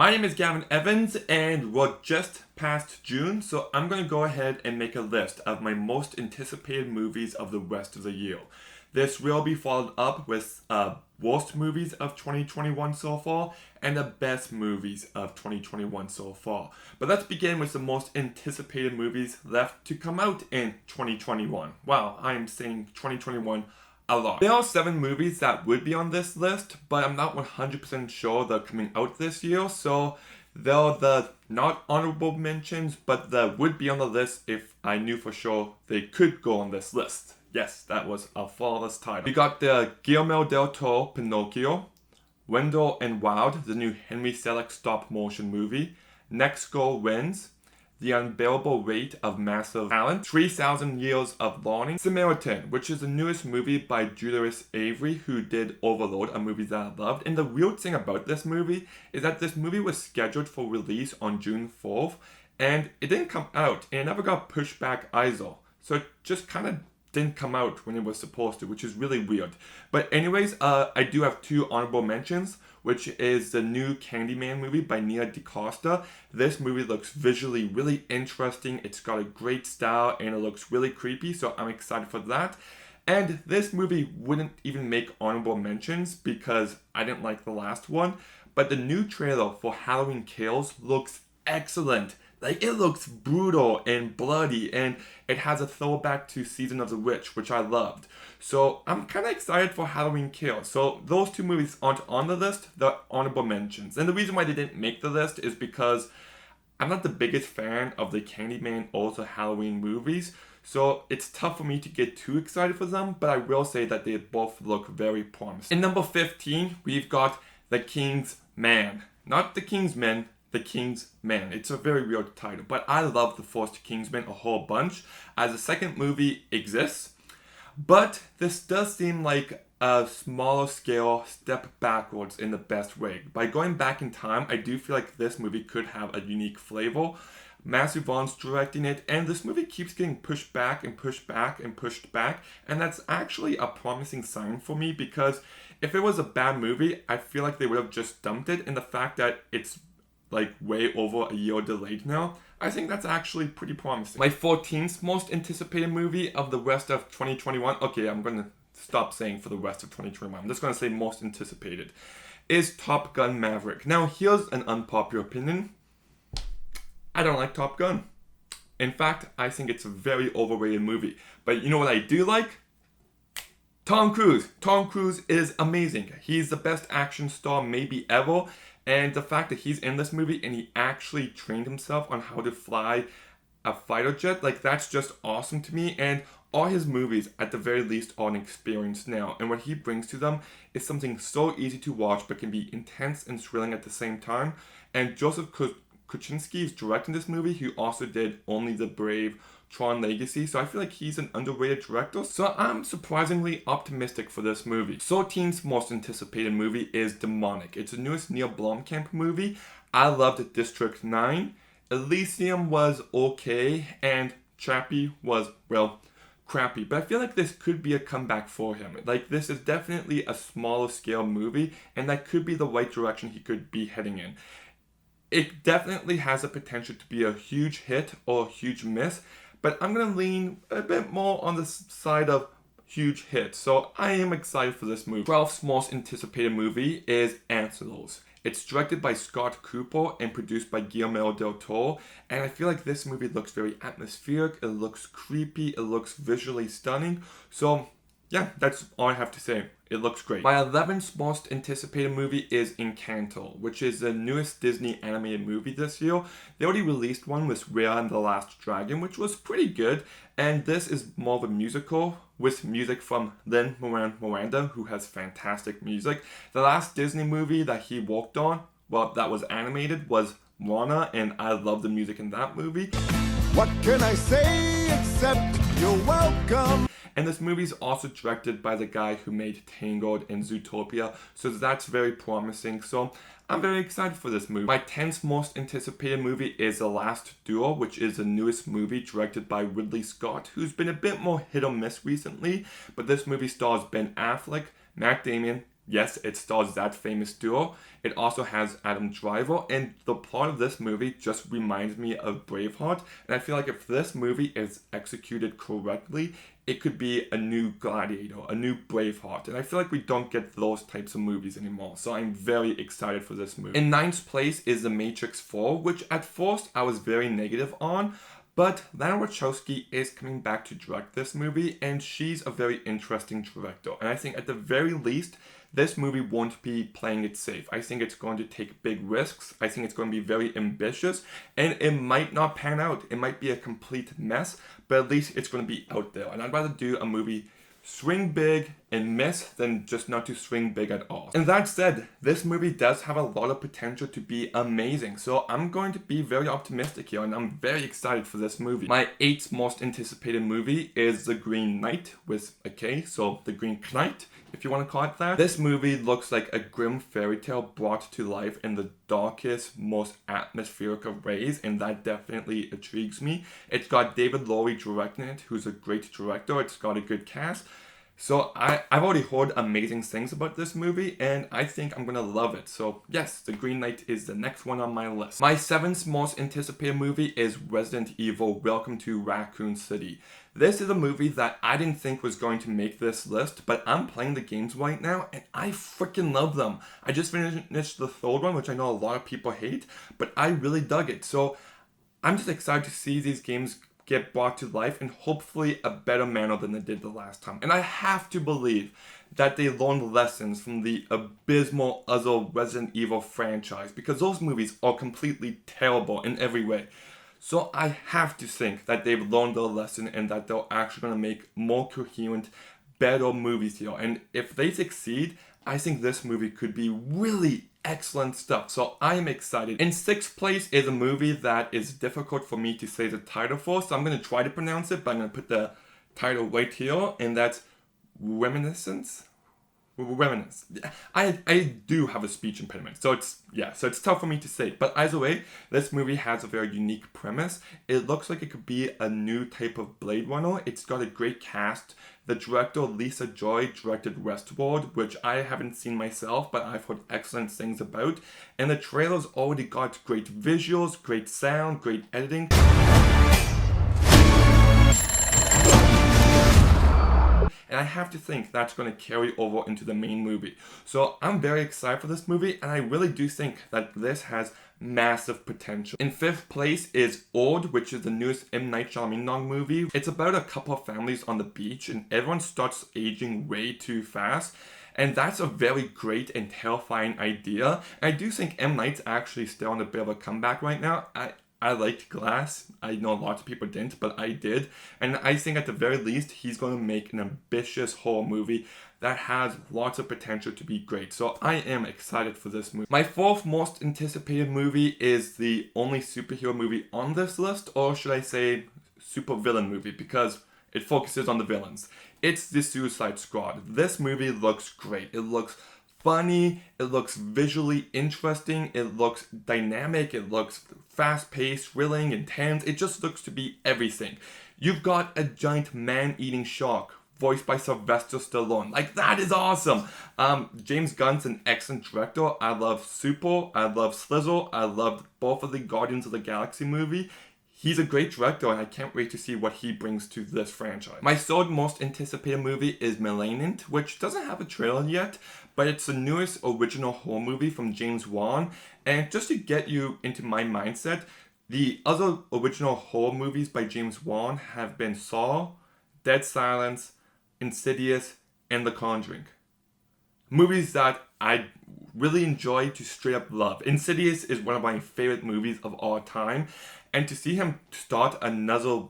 My name is Gavin Evans, and we're just past June, so I'm going to go ahead and make a list of my most anticipated movies of the rest of the year. This will be followed up with worst movies of 2021 so far, and the best movies of 2021 so far. But let's begin with the most anticipated movies left to come out in 2021. Wow, I am saying 2021 a lot. There are 7 movies that would be on this list, but I'm not 100% sure they're coming out this year, so they're the not honorable mentions, but they would be on the list if I knew for sure they could go on this list. Yes, that was a flawless title. We got the Guillermo del Toro Pinocchio, Wendell and Wild, the new Henry Selick stop-motion movie, Next Goal Wins, The Unbearable Weight of Massive Talent, 3,000 Years of Longing, Samaritan, which is the newest movie by Julius Avery, who did Overload, a movie that I loved. And the weird thing about this movie is that this movie was scheduled for release on June 4th, and it didn't come out, and it never got pushed back either. So it just kind of didn't come out when it was supposed to, which is really weird. But anyways, I do have 2 honorable mentions, which is the new Candyman movie by Nia DaCosta. This movie looks visually really interesting. It's got a great style and it looks really creepy, so I'm excited for that. And this movie wouldn't even make honorable mentions because I didn't like the last one, but the new trailer for Halloween Kills looks excellent. Like, it looks brutal and bloody, and it has a throwback to Season of the Witch, which I loved. So I'm kind of excited for Halloween Kills. So those 2 movies aren't on the list, they're honorable mentions. And the reason why they didn't make the list is because I'm not the biggest fan of the Candyman or the Halloween movies. So it's tough for me to get too excited for them, but I will say that they both look very promising. In number 15, we've got The King's Man. Not The King's Men, The King's Man. It's a very weird title, but I love the first Kingsman a whole bunch, as the second movie exists. But this does seem like a smaller scale step backwards in the best way. By going back in time, I do feel like this movie could have a unique flavor. Matthew Vaughn's directing it, and this movie keeps getting pushed back and pushed back and pushed back, and that's actually a promising sign for me, because if it was a bad movie, I feel like they would have just dumped it, and the fact that it's like way over a year delayed now, I think that's actually pretty promising. My 14th most anticipated movie of the rest of 2021, okay, I'm gonna stop saying for the rest of 2021, I'm just gonna say most anticipated, is Top Gun Maverick. Now, here's an unpopular opinion. I don't like Top Gun. In fact, I think it's a very overrated movie. But you know what I do like? Tom Cruise. Tom Cruise is amazing. He's the best action star maybe ever. And the fact that he's in this movie and he actually trained himself on how to fly a fighter jet, like, that's just awesome to me. And all his movies, at the very least, are an experience now. And what he brings to them is something so easy to watch but can be intense and thrilling at the same time. And Joseph Kosinski is directing this movie, who also did Only the Brave, Tron Legacy, so I feel like he's an underrated director, so I'm surprisingly optimistic for this movie. 13th most anticipated movie is Demonic. It's the newest Neil Blomkamp movie. I loved District 9. Elysium was okay, and Chappie was, well, crappy, but I feel like this could be a comeback for him. Like, this is definitely a smaller scale movie, and that could be the right direction he could be heading in. It definitely has the potential to be a huge hit or a huge miss, but I'm going to lean a bit more on the side of huge hit. So I am excited for this movie. 12th most anticipated movie is Antlers. It's directed by Scott Cooper and produced by Guillermo del Toro. And I feel like this movie looks very atmospheric. It looks creepy. It looks visually stunning. So yeah, that's all I have to say. It looks great. My 11th most anticipated movie is ENCANTO, which is the newest Disney animated movie this year. They already released one with Raya and the Last Dragon, which was pretty good. And this is more of a musical with music from Lin-Manuel Miranda, who has fantastic music. The last Disney movie that he worked on, well, that was animated, was Moana, and I love the music in that movie. What can I say except you're welcome? And this movie is also directed by the guy who made Tangled and Zootopia, so that's very promising. So I'm very excited for this movie. My 10th most anticipated movie is The Last Duel, which is the newest movie directed by Ridley Scott, who's been a bit more hit or miss recently, but this movie stars Ben Affleck, Matt Damon, yes, it stars that famous duo. It also has Adam Driver, and the plot of this movie just reminds me of Braveheart. And I feel like if this movie is executed correctly, it could be a new Gladiator, a new Braveheart. And I feel like we don't get those types of movies anymore. So I'm very excited for this movie. In ninth place is The Matrix 4, which at first I was very negative on. But Lana Wachowski is coming back to direct this movie, and she's a very interesting director. And I think at the very least, this movie won't be playing it safe. I think it's going to take big risks. I think it's going to be very ambitious, and it might not pan out. It might be a complete mess, but at least it's going to be out there. And I'd rather do a movie swing big and miss than just not to swing big at all. And that said, this movie does have a lot of potential to be amazing, so I'm going to be very optimistic here, and I'm very excited for this movie. My 8th most anticipated movie is The Green Knight, with a K, so The Green Knight, if you want to call it that. This movie looks like a grim fairy tale brought to life in the darkest, most atmospheric of ways, and that definitely intrigues me. It's got David Lowery directing it, who's a great director. It's got a good cast. So I've already heard amazing things about this movie, and I think I'm gonna love it. So yes, The Green Knight is the next one on my list. My 7th most anticipated movie is Resident Evil: Welcome to Raccoon City. This is a movie that I didn't think was going to make this list, but I'm playing the games right now, and I freaking love them. I just finished the third one, which I know a lot of people hate, but I really dug it. So I'm just excited to see these games get brought to life in hopefully a better manner than they did the last time. And I have to believe that they learned lessons from the abysmal other Resident Evil franchise, because those movies are completely terrible in every way. So I have to think that they've learned their lesson and that they're actually going to make more coherent, better movies here. And if they succeed, I think this movie could be really excellent stuff. So I'm excited. In 6th place is a movie that is difficult for me to say the title for, so I'm going to try to pronounce it, but I'm going to put the title right here, and that's Reminiscence. Reminiscence. I do have a speech impediment, so it's tough for me to say. But either way, this movie has a very unique premise. It looks like it could be a new type of Blade Runner. It's got a great cast. The director, Lisa Joy, directed Westworld, which I haven't seen myself, but I've heard excellent things about. And the trailer's already got great visuals, great sound, great editing. And I have to think that's going to carry over into the main movie. So I'm very excited for this movie, and I really do think that this has massive potential. In 5th place is Old, which is the newest M. Night Shyamalan movie. It's about a couple of families on the beach, and everyone starts aging way too fast. And that's a very great and terrifying idea. And I do think M. Night's actually still on a bit of a comeback right now. I liked Glass. I know lots of people didn't, but I did. And I think at the very least, he's going to make an ambitious horror movie that has lots of potential to be great. So I am excited for this movie. My 4th most anticipated movie is the only superhero movie on this list, or should I say supervillain movie, because it focuses on the villains. It's The Suicide Squad. This movie looks great. It looks funny, it looks visually interesting, it looks dynamic, it looks fast-paced, thrilling, intense. It just looks to be everything. You've got a giant man-eating shark voiced by Sylvester Stallone. Like, that is awesome. James Gunn's an excellent director. I love Super, I love Slither, I loved both of the Guardians of the Galaxy movie. He's a great director, and I can't wait to see what he brings to this franchise. My 3rd most anticipated movie is *Malignant*, which doesn't have a trailer yet, but it's the newest original horror movie from James Wan. And just to get you into my mindset, the other original horror movies by James Wan have been Saw, Dead Silence, Insidious, and The Conjuring. Movies that I really enjoy to straight up love. Insidious is one of my favorite movies of all time. And to see him start another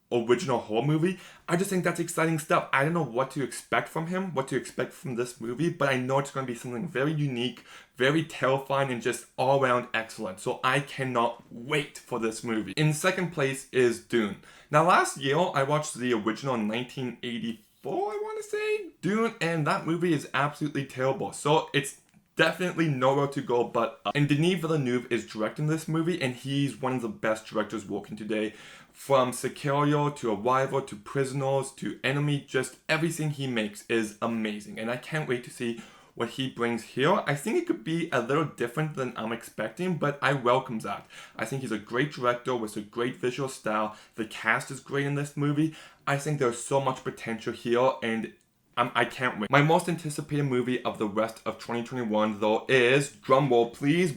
original horror movie, I just think that's exciting stuff. I don't know what to expect from him, what to expect from this movie, but I know it's going to be something very unique, very terrifying, and just all around excellent. So I cannot wait for this movie. In 2nd place is Dune. Now last year, I watched the original 1984, I want to say, Dune, and that movie is absolutely terrible. So it's definitely nowhere to go but up. And Denis Villeneuve is directing this movie, and he's one of the best directors working today. From Sicario to Arrival to Prisoners to Enemy, just everything he makes is amazing. And I can't wait to see what he brings here. I think it could be a little different than I'm expecting, but I welcome that. I think he's a great director with a great visual style. The cast is great in this movie. I think there's so much potential here, and I can't wait. My most anticipated movie of the rest of 2021, though, is, drumroll please,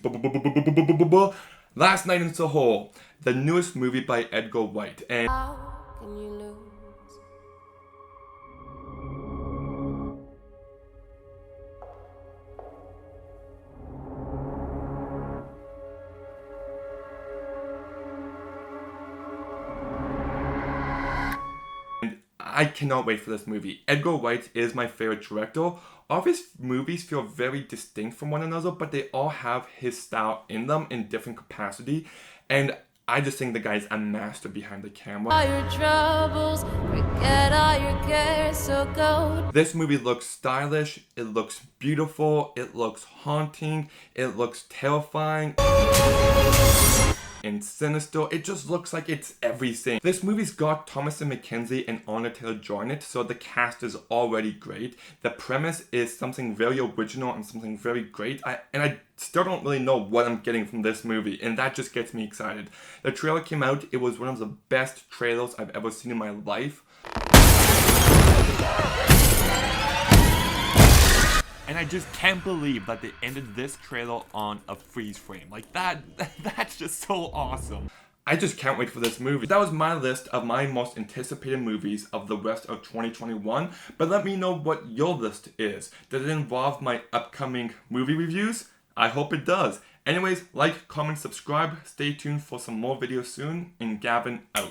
Last Night in Soho, the newest movie by Edgar Wright. And How can you lose? I cannot wait for this movie. Edgar Wright is my favorite director. All of his movies feel very distinct from one another, but they all have his style in them in different capacity. And I just think the guy's a master behind the camera. All your troubles, forget all your cares, so go. This movie looks stylish, it looks beautiful, it looks haunting, it looks terrifying and sinister. It just looks like it's everything. This movie's got Thomasin McKenzie and Anna Taylor-Joy in it, so the cast is already great. The premise is something very original and something very great. I still don't really know what I'm getting from this movie, and that just gets me excited. The trailer came out, it was one of the best trailers I've ever seen in my life. And I just can't believe that they ended this trailer on a freeze frame. Like that's just so awesome. I just can't wait for this movie. That was my list of my most anticipated movies of the rest of 2021. But let me know what your list is. Does it involve my upcoming movie reviews? I hope it does. Anyways, like, comment, subscribe. Stay tuned for some more videos soon. And Gavin out.